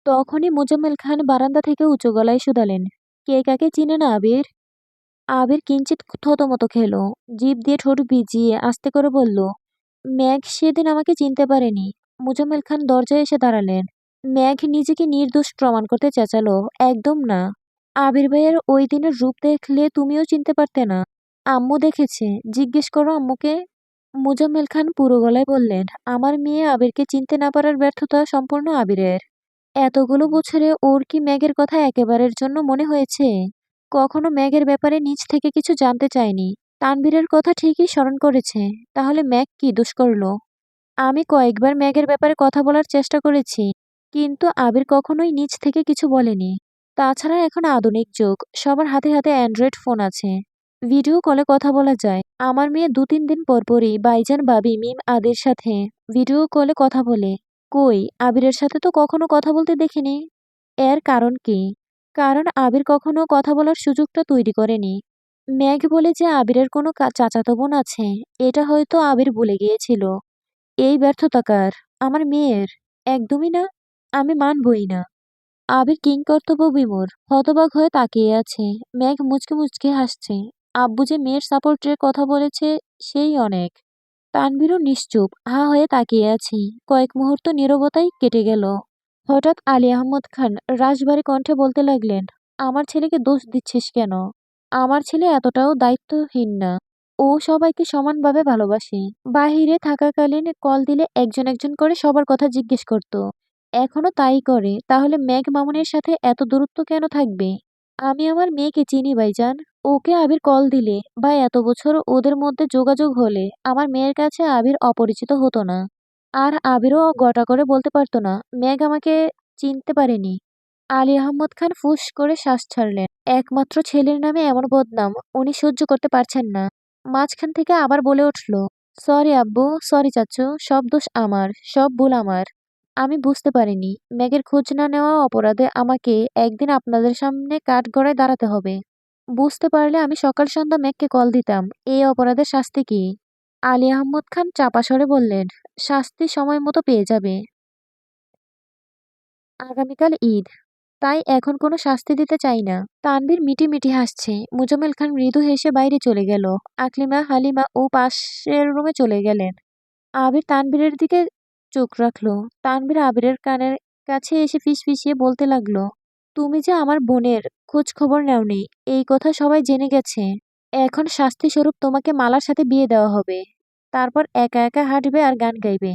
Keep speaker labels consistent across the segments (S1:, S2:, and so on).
S1: তখনই মোজাম্মেল খান বারান্দা থেকে উঁচু গলায় শুধালেন, কে কাকে চিনে না আবির? আবির কিঞ্চিত থতমত খেল, জিভ দিয়ে ঠোঁট ভিজিয়ে আস্তে করে বলল, ম্যাঘ সেদিন আমাকে চিনতে পারেনি। মোজাম্মেল খান দরজায় এসে দাঁড়ালেন। ম্যাঘ নিজেকে নির্দোষ প্রমাণ করতে চেঁচালো, একদম না। আবির ভাইয়ের ওই দিনের রূপ দেখলে তুমিও চিনতে পারতে না। আম্মু দেখেছে, জিজ্ঞেস করো আম্মুকে। মোজাম্মেল খান পুরো গলায় বললেন, আমার মেয়ে আবিরকে চিনতে না পারার ব্যর্থতা সম্পূর্ণ আবিরের। এতগুলো বছরে ওর কি ম্যাগের কথা একেবারের জন্য মনে হয়েছে? কখনো ম্যাগের ব্যাপারে নিজ থেকে কিছু জানতে চায়নি। তানভীরের কথা ঠিকই স্মরণ করেছে। তাহলে ম্যাগ কি দোষ করলো? আমি কয়েকবার ম্যাগের ব্যাপারে কথা বলার চেষ্টা করেছি, কিন্তু আবির কখনোই নিজ থেকে কিছু বলেনি। তাছাড়া এখন আধুনিক যুগ, সবার হাতে হাতে অ্যান্ড্রয়েড ফোন আছে। ভিডিও কলে কথা বলা যায়। আমার মেয়ে ২-৩ দিন পর পরই ভাইজান, ভাবি, মিম আদির সাথে ভিডিও কলে কথা বলে। কই, আবিরের সাথে তো কখনো কথা বলতে দেখিনি। এর কারণ কি? কারণ আবির কখনো কথা বলার সুযোগটা তৈরি করেনি। ম্যাগ বলে যে আবিরের কোনো চাচাতো বোন আছে, এটা হয়তো আবির ভুলে গিয়েছিল। এই ব্যর্থতা কার? আমার মেয়ের? একদমই না। আমি মানবই না। আবির কিংকর্তব্য বিমূঢ়, হতবাক হয়ে তাকিয়ে আছে। ম্যাগ মুচকে মুচকে হাসছে। আব্বু যে মেয়ের সাপোর্টের কথা বলেছে, সেই অনেক। তানভীরও নিশ্চুপ, হা হয়ে তাকিয়ে আছি। কয়েক মুহূর্ত নীরবতায় কেটে গেল। হঠাৎ আলী আহমদ খান রাশভারী কণ্ঠে বলতে লাগলেন, আমার ছেলেকে দোষ দিচ্ছিস কেন? আমার ছেলে এতটাও দায়িত্বহীন না। ও সবাইকে সমানভাবে ভালোবাসে। বাহিরে থাকাকালীন কল দিলে একজন একজন করে সবার কথা জিজ্ঞেস করত। এখনো তাই করে। তাহলে মেঘ মামুনের সাথে এত দূরত্ব কেন থাকবে? আমি আমার মেয়েকে চিনি ভাইজান। ওকে আবির কল দিলে বা এত বছর ওদের মধ্যে যোগাযোগ হলে আমার মেয়ের কাছে আবির অপরিচিত হতো না। আর আবিরও গোটা করে বলতে পারতো না, মেঘ আমাকে চিনতে পারেনি। আলী আহমদ খান ফুঁস করে শ্বাস ছাড়লেন। একমাত্র ছেলের নামে এমন বদনাম উনি সহ্য করতে পারছেন না। মাঝখান থেকে আবার বলে উঠল, সরি আব্বু, সরি চাচু, সব দোষ আমার, সব ভুল আমার। আমি বুঝতে পারিনি। মেঘের খোঁজ না নেওয়া অপরাধে আমাকে একদিন আপনাদের সামনে কাঠগড়ায় দাঁড়াতে হবে। বুঝতে পারলে আমি সকাল সন্ধ্যা মেঘকে কল দিতাম। এই অপরাধের শাস্তি কি? আলী আহমদ খান চাপা স্বরে বললেন, শাস্তি সময় মতো পেয়ে যাবে। আগামীকাল ঈদ, তাই এখন কোনো শাস্তি দিতে চাই না। তানভীর মিটি হাসছে। মোজাম্মেল খান মৃদু হেসে বাইরে চলে গেল। আকলিমা, হালিমা ও পাশের রুমে চলে গেলেন। আবির তানভীরের দিকে চোখ রাখলো। তানভীর আবিরের কানের কাছে এসে ফিসফিসিয়ে বলতে লাগলো, তুমি যে আমার বোনের খোঁজ খবর নেওনি, এই কথা সবাই জেনে গেছে। এখন শাস্তি স্বরূপ তোমাকে মালার সাথে বিয়ে দেওয়া হবে। তারপর একা একা হাঁটবে আর গান গাইবে।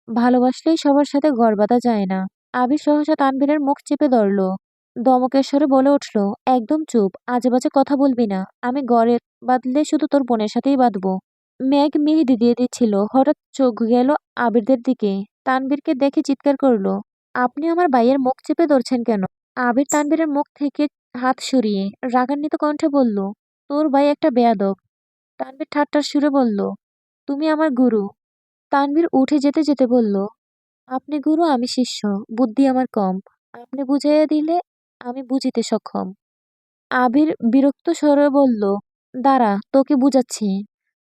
S1: ভালোবাসলেই সবার সাথে ঘর বাঁধা যায় না। আবির সহসা তানভীরের মুখ চেপে ধরল। ধমকের স্বরে বলে উঠল, একদম চুপ, আজে বাজে কথা বলবি না। আমি ঘরে বাঁধলে শুধু তোর বোনের সাথেই বাঁধবো। মেঘ মেহেদি দিয়ে দিচ্ছিল। হঠাৎ চোখ গেল আবিরদের দিকে। তানভীরকে দেখে চিৎকার করলো, আপনি আমার ভাইয়ের মুখ চেপে ধরছেন কেন? আবির তানভীরের মুখ থেকে হাত সরিয়ে রাগান্বিত কণ্ঠে বলল, তোর ভাই একটা বেয়াদব। তানভীর ঠাট্টার সুরে বলল, তুমি আমার গুরু। তানভীর উঠে যেতে যেতে বলল, আপনি গুরু, আমি শিষ্য। বুদ্ধি আমার কম। আপনি বুঝাইয়া দিলে আমি বুঝিতে সক্ষম। আবির বিরক্ত স্বরে বলল, দাঁড়া, তোকে বুঝাচ্ছি।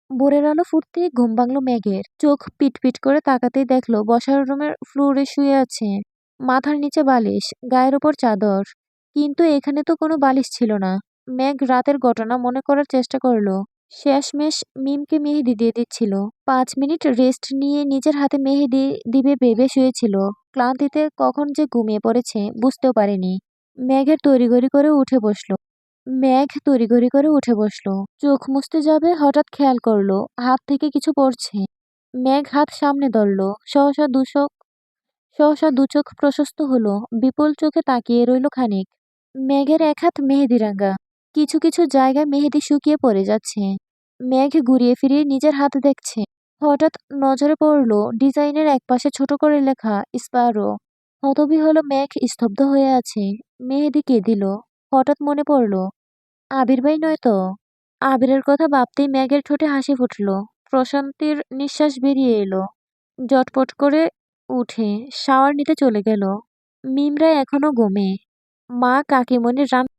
S1: ভোরের আলো ফুটতেই ঘুম ভাঙল মেঘের। চোখ পিটপিট করে তাকাতেই দেখলো বসার রুমের ফ্লোরে শুয়ে আছে। মাথার নিচে বালিশ, গায়ের ওপর চাদর। কিন্তু এখানে তো কোনো বালিশ ছিল না। মেঘ রাতের ঘটনা মনে করার চেষ্টা করলো। শেষমেশ মিমকে মেহেদি দিয়ে দিচ্ছিল। 5 মিনিট রেস্ট নিয়ে নিজের হাতে মেহেদি দিবে ভেবে শুয়েছিল। ক্লান্তিতে কখন যে ঘুমিয়ে পড়েছে বুঝতেও পারেনি। মেঘ তড়িঘড়ি করে উঠে বসলো। চোখ মুছতে যাবে, হঠাৎ খেয়াল করলো হাত থেকে কিছু পড়ছে। মেঘ হাত সামনে ধরলো। সহসা দু চোখ প্রশস্ত হলো। বিপুল চোখে তাকিয়ে রইল খানিক। মেঘের এক হাত মেহেদি রাঙা। কিছু কিছু জায়গায় মেহেদি শুকিয়ে পড়ে যাচ্ছে। মেঘ ঘুরিয়ে ফিরিয়ে নিজের হাত দেখছে। হঠাৎ নজরে পড়ল ডিজাইনের একপাশে ছোট করে লেখা স্পারো। হতবিহ্বল মেঘ স্তব্ধ হয়ে আছে। মেহেদি কে দিল? হঠাৎ মনে পড়ল, আবির ভাই নয় তো? আবিরের কথা ভাবতেই মেঘের ঠোঁটে হাসি ফুটল। প্রশান্তির নিঃশ্বাস বেরিয়ে এলো। জটপট করে উঠে শাওয়ার নিতে চলে গেল। মিমরা এখনো ঘুমে। মা কাকিমণির রান